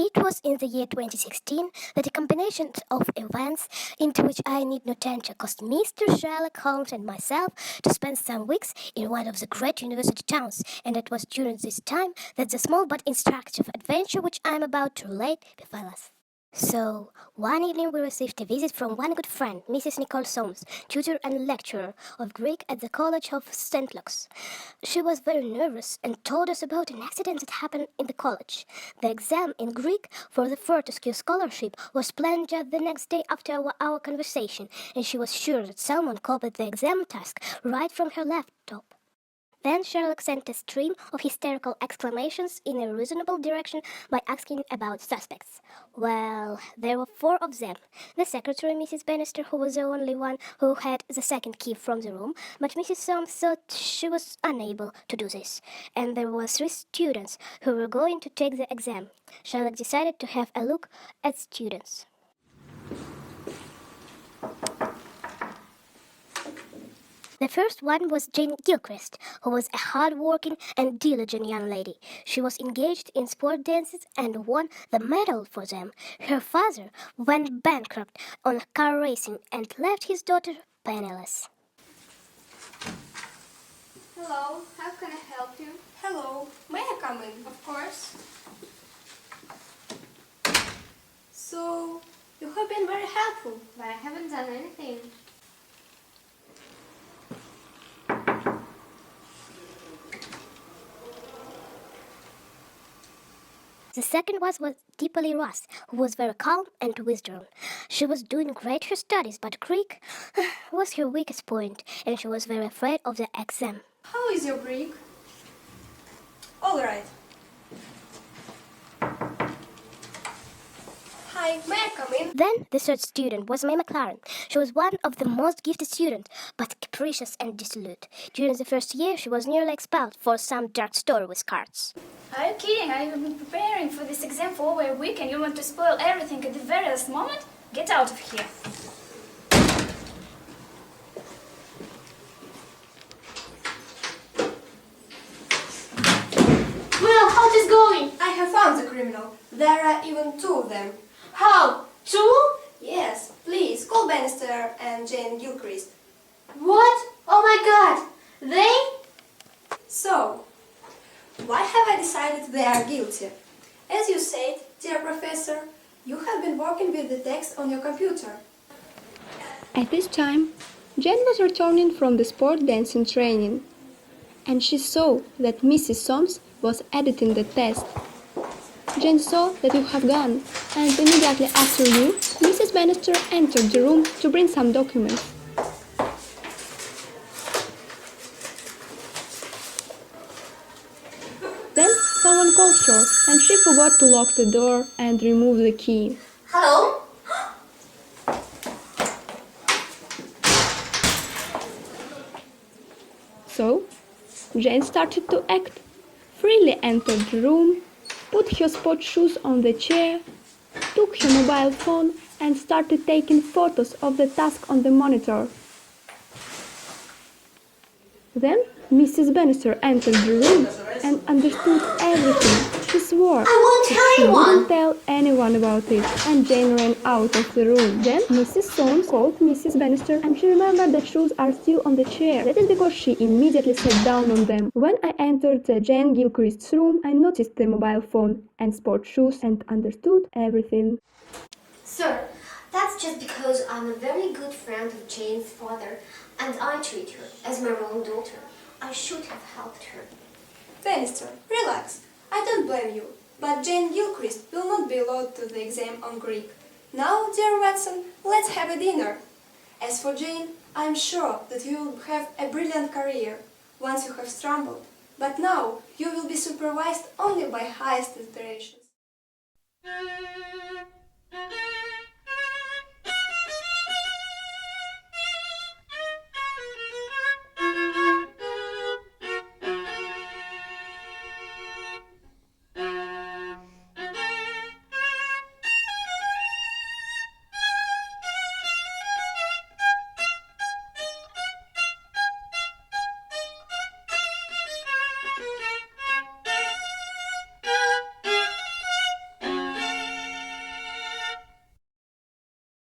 It was in the year 2016 that a combination of events into which I need not enter caused Mr. Sherlock Holmes and myself to spend some weeks in one of the great university towns, and it was during this time that the small but instructive adventure which I am about to relate befell us. So, one evening we received a visit from one good friend, Mrs. Nicole Soames, tutor and lecturer of Greek at the College of St. Luke's. She was very nervous and told us about an accident that happened in the college. The exam in Greek for the Fortescue Scholarship was planned just the next day after our conversation, and she was sure that someone copied the exam task right from her laptop. Then Sherlock sent a stream of hysterical exclamations in a reasonable direction by asking about suspects. Well, there were 4 of them. The secretary, Mrs. Bannister, who was the only one who had the second key from the room, but Mrs. Soames thought she was unable to do this. And there were 3 students who were going to take the exam. Sherlock decided to have a look at students. The first one was Jane Gilchrist, who was a hard-working and diligent young lady. She was engaged in sport dances and won the medal for them. Her father went bankrupt on car racing and left his daughter penniless. Hello, how can I help you? Hello, may I come in? Of course. So, you have been very helpful. But I haven't done anything. The second was Deeply Ross, who was very calm and withdrawn. She was doing great her studies, but Greek was her weakest point, and she was very afraid of the exam. How is your Greek? All right. Hi, may I come in? Then the third student was May McLaren. She was one of the most gifted students, but capricious and dissolute. During the first year, she was nearly expelled for some dark story with cards. Are you kidding? I've been preparing for this exam for over a week and you want to spoil everything at the very last moment? Get out of here. Well, how's this going? I have found the criminal. There are even 2 of them. How? 2? Yes, please, call Bannister and Jane Gilchrist. What? Oh my god! They? So, why have I decided they are guilty? As you said, dear professor, you have been working with the text on your computer. At this time, Jane was returning from the sport dancing training, and she saw that Mrs. Soames was editing the test. Jane saw that you have gone, and immediately after you, Mrs. Bannister entered the room to bring some documents. Then someone called her, and she forgot to lock the door and remove the key. Hello? So, Jane started to act, freely entered the room, put her sport shoes on the chair, took her mobile phone and started taking photos of the task on the monitor. Then Mrs. Bannister entered the room and understood everything. She swore I won't tell she anyone! wouldn't tell anyone about it, and Jane ran out of the room. Then Mrs. Soames called Mrs. Bannister, and she remembered that shoes are still on the chair. That is because she immediately sat down on them. When I entered Jane Gilchrist's room, I noticed the mobile phone and sport shoes and understood everything. Sir, that's just because I'm a very good friend of Jane's father and I treat her as my own daughter. I should have helped her. Bannister, relax. I don't blame you, but Jane Gilchrist will not be allowed to the exam on Greek. Now, dear Watson, let's have a dinner. As for Jane, I am sure that you will have a brilliant career once you have stumbled, but now you will be supervised only by highest aspirations.